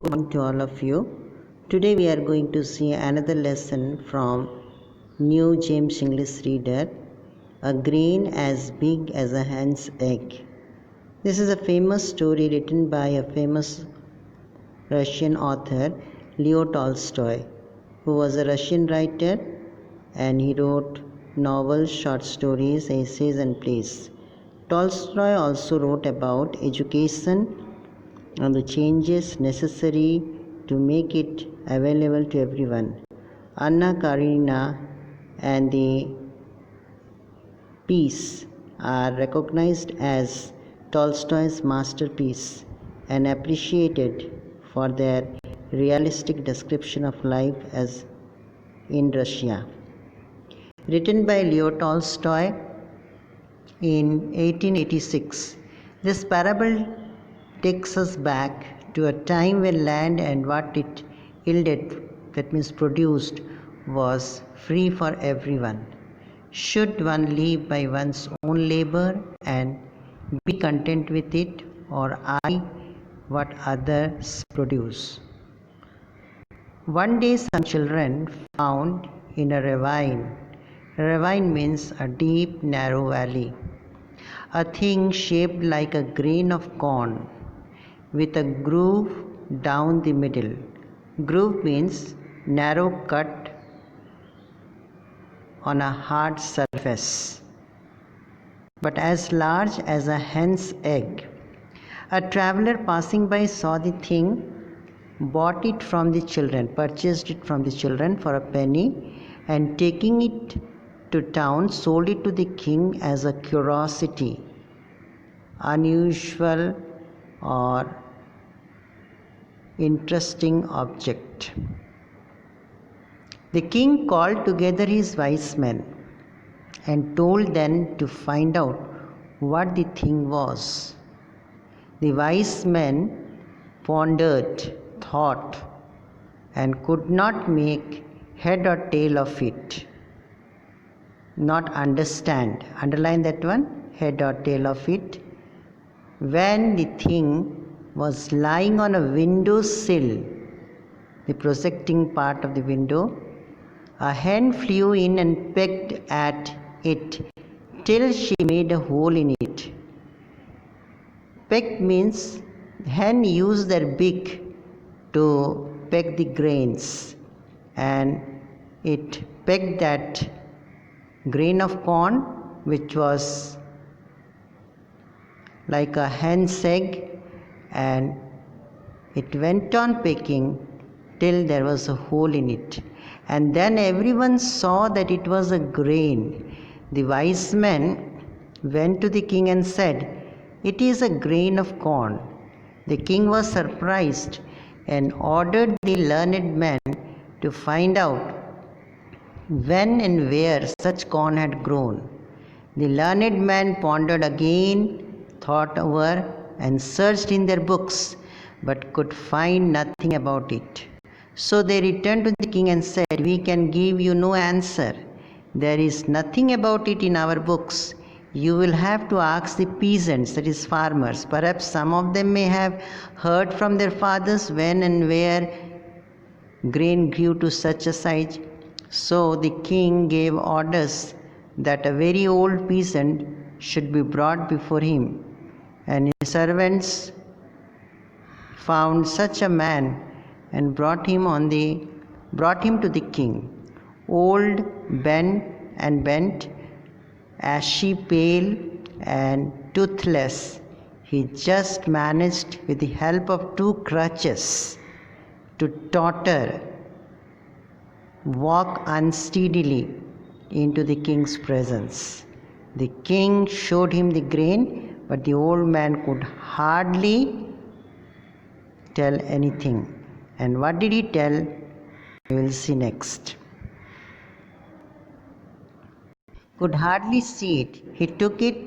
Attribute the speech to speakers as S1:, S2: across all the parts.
S1: Morning to all of you. Today we are going to see another lesson from New James English Reader, A Grain as Big as a Hen's Egg. This is a famous story written by a famous Russian author, Leo Tolstoy, who was a Russian writer, and he wrote novels, short stories, essays and plays. Tolstoy also wrote about education and the changes necessary to make it available to everyone. Anna Karenina and the piece are recognized as Tolstoy's masterpiece and appreciated for their realistic description of life as in Russia. Written by Leo Tolstoy in 1886, this parable takes us back to a time when land and what it yielded, that means produced, was free for everyone. Should one live by one's own labor and be content with it, or I what others produce? One day some children found in a ravine. Ravine means a deep, narrow valley. A thing shaped like a grain of corn with a groove down the middle. Groove means narrow cut on a hard surface, but as large as a hen's egg. A traveler passing by saw the thing, bought it from the children, purchased it from the children for a penny, and taking it to town, sold it to the king as a curiosity, unusual or interesting object. The king called together his wise men and told them to find out what the thing was. The wise men pondered, thought, and could not make head or tail of it. Not understand. Underline that one, head or tail of it. When the thing was lying on a window sill, the projecting part of the window, a hen flew in and pecked at it till she made a hole in it. Peck means hen use their beak to peck the grains, and it pecked that grain of corn which was like a hen's egg, and it went on pecking till there was a hole in it. And then everyone saw that it was a grain. The wise men went to the king and said, "It is a grain of corn." The king was surprised and ordered the learned men to find out when and where such corn had grown. The learned men pondered again, thought over, and searched in their books, but could find nothing about it. So they returned to the king and said, "We can give you no answer. There is nothing about it in our books. You will have to ask the peasants, that is farmers. Perhaps some of them may have heard from their fathers when and where grain grew to such a size." So the king gave orders that a very old peasant should be brought before him, and his servants found such a man and brought him to the king. Old, bent, ashy pale and toothless, he just managed with the help of 2 crutches to totter, walk unsteadily into the king's presence. The king showed him the grain, but the old man could hardly tell anything. And what did he tell? We will see next. Could hardly see it. He took it,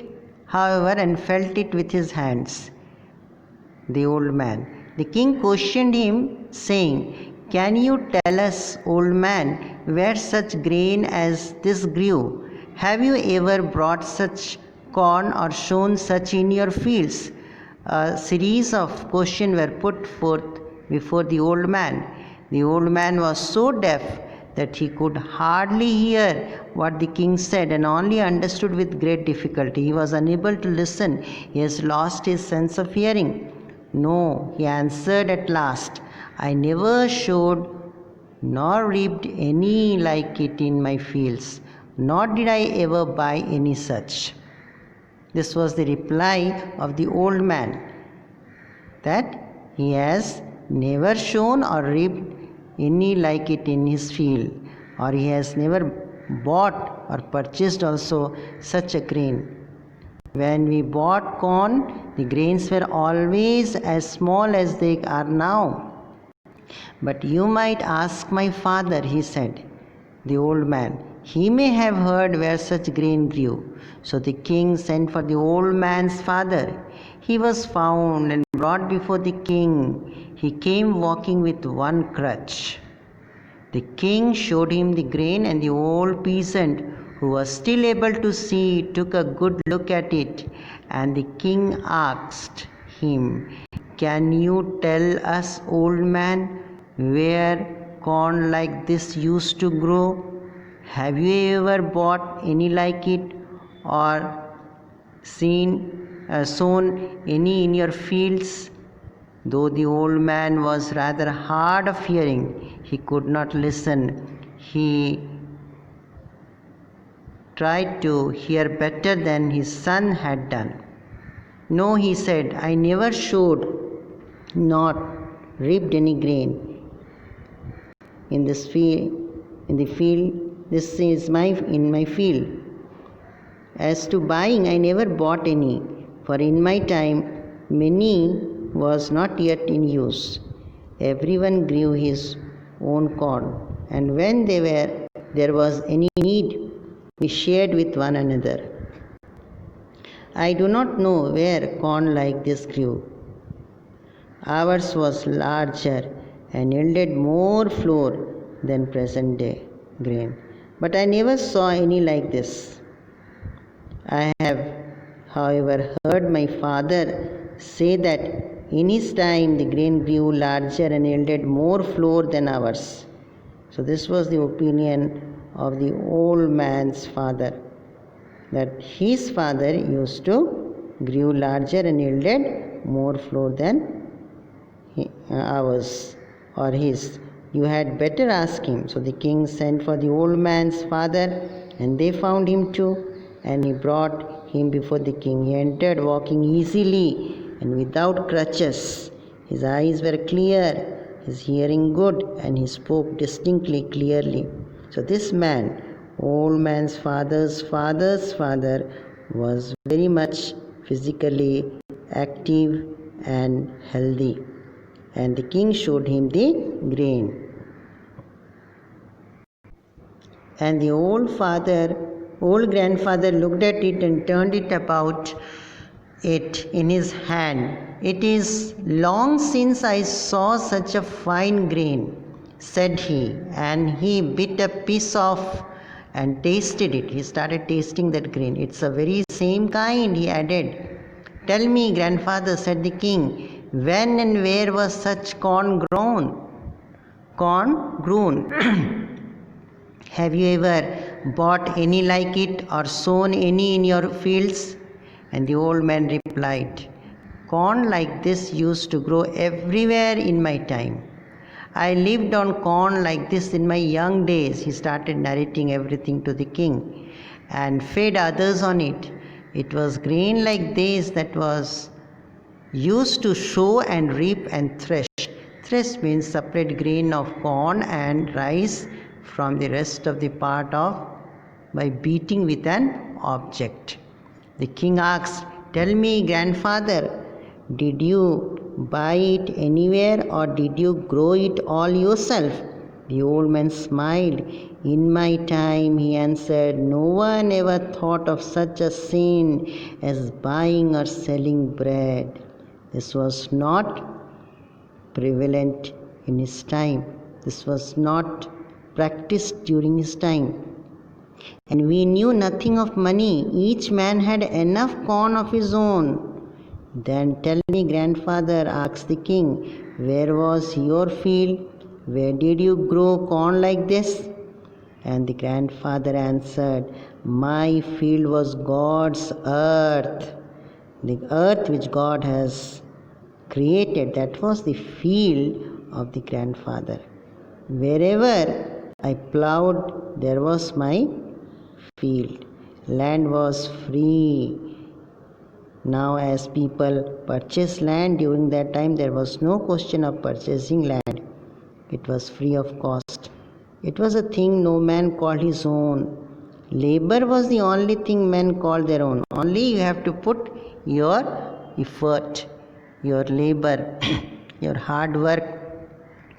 S1: however, and felt it with his hands. The old man. The king questioned him, saying, "Can you tell us, old man, where such grain as this grew? Have you ever brought such corn or sown such in your fields?" A series of questions were put forth before the old man. The old man was so deaf that he could hardly hear what the king said and only understood with great difficulty. He was unable to listen. He has lost his sense of hearing. No, he answered at last, I never showed nor reaped any like it in my fields, nor did I ever buy any such. This was the reply of the old man, that he has never sown or reaped any like it in his field, or he has never bought or purchased also such a grain. When we bought corn, the grains were always as small as they are now. But you might ask my father, he said, the old man. He may have heard where such grain grew. So the king sent for the old man's father. He was found and brought before the king. He came walking with one crutch. The king showed him the grain, and the old peasant, who was still able to see, took a good look at it. And the king asked him, Can you tell us, old man, where corn like this used to grow? Have you ever bought any like it, or sown any in your fields? Though the old man was rather hard of hearing, he could not listen. He tried to hear better than his son had done. No, he said, I never sowed nor reaped any grain in this field. This is in my field. As to buying, I never bought any, for in my time many was not yet in use. Everyone grew his own corn, and when there was any need, we shared with one another. I do not know where corn like this grew. Ours was larger and yielded more flour than present day grain, but I never saw any like this. I have, however, heard my father say that in his time the grain grew larger and yielded more flour than ours. So this was the opinion of the old man's father, that his father used to grew larger and yielded more flour than ours or his. You had better ask him. So the king sent for the old man's father, and they found him too, and he brought him before the king. He entered walking easily and without crutches. His eyes were clear, his hearing good, and he spoke distinctly, clearly. So this man, old man's father's father, was very much physically active and healthy. And the king showed him the grain. And the old grandfather looked at it and turned it about it in his hand. It is long since I saw such a fine grain, said he, and he bit a piece off and tasted it. He started tasting that grain. It's a very same kind, he added. Tell me, grandfather, said the king, when and where was such corn grown? Corn grown. Have you ever bought any like it or sown any in your fields? And the old man replied, Corn like this used to grow everywhere in my time. I lived on corn like this in my young days. He started narrating everything to the king and fed others on it. It was grain like this that was used to sow and reap and thresh. Thresh means separate grain of corn and rice from the rest of the part of by beating with an object. The king asked, Tell me, grandfather, did you buy it anywhere or did you grow it all yourself? The old man smiled. In my time, he answered, no one ever thought of such a sin as buying or selling bread. This was not prevalent in his time. This was not practiced during his time. And we knew nothing of money. Each man had enough corn of his own Then tell me, grandfather, asked the king, where was your field? Where did you grow corn like this? And the grandfather answered, my field was God's earth. The earth which God has created, that was the field of the grandfather. Wherever I plowed, there was my field. Land was free. Now, as people purchase land, during that time there was no question of purchasing land. It was free of cost. It was a thing no man called his own. Labor was the only thing men called their own. Only you have to put your effort, your labor, your hard work.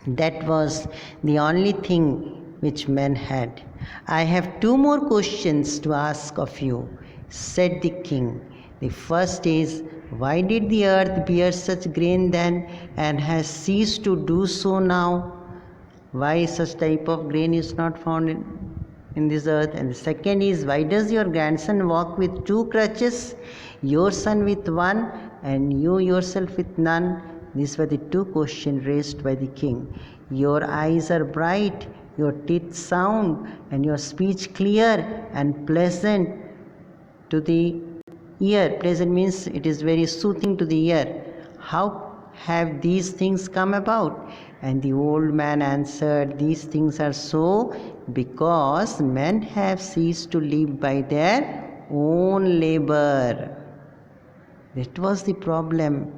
S1: That was the only thing which men had. I have two more questions to ask of you, said the king. The first is, why did the earth bear such grain then and has ceased to do so now? Why such type of grain is not found in this earth? And the second is, why does your grandson walk with two crutches, your son with one, and you yourself with none? These were the two questions raised by the king. Your eyes are bright, your teeth sound, and your speech clear and pleasant to the ear. Pleasant means it is very soothing to the ear. How have these things come about? And the old man answered, these things are so because men have ceased to live by their own labor. That was the problem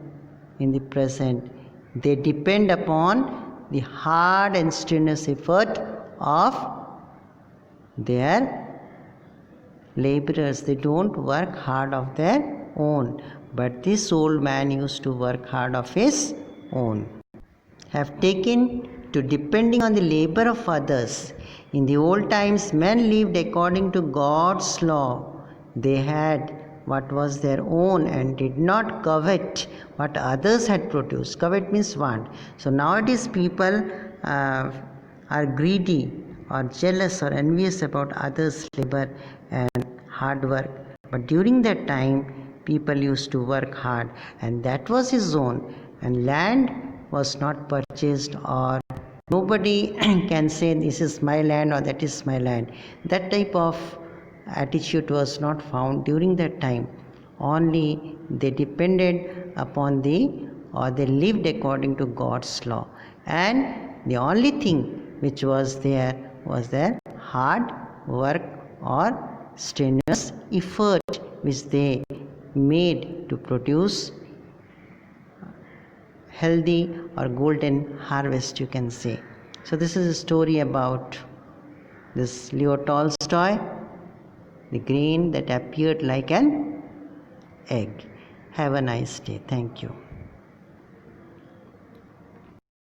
S1: in the present. They depend upon the hard and strenuous effort of their laborers. They don't work hard of their own. But this old man used to work hard of his own. Have taken to depending on the labor of others. In the old times, men lived according to God's law. They had what was their own and did not covet what others had produced. Covet means want. So nowadays people are greedy or jealous or envious about others' labor and hard work. But during that time, people used to work hard, and that was his own. And land was not purchased, or nobody can say this is my land or that is my land. That type of attitude was not found during that time. Only they depended upon they lived according to God's law. And the only thing which was there was their hard work or strenuous effort which they made to produce healthy or golden harvest, you can say. So this is a story about this Leo Tolstoy, the grain that appeared like an egg. Have a nice day. Thank you.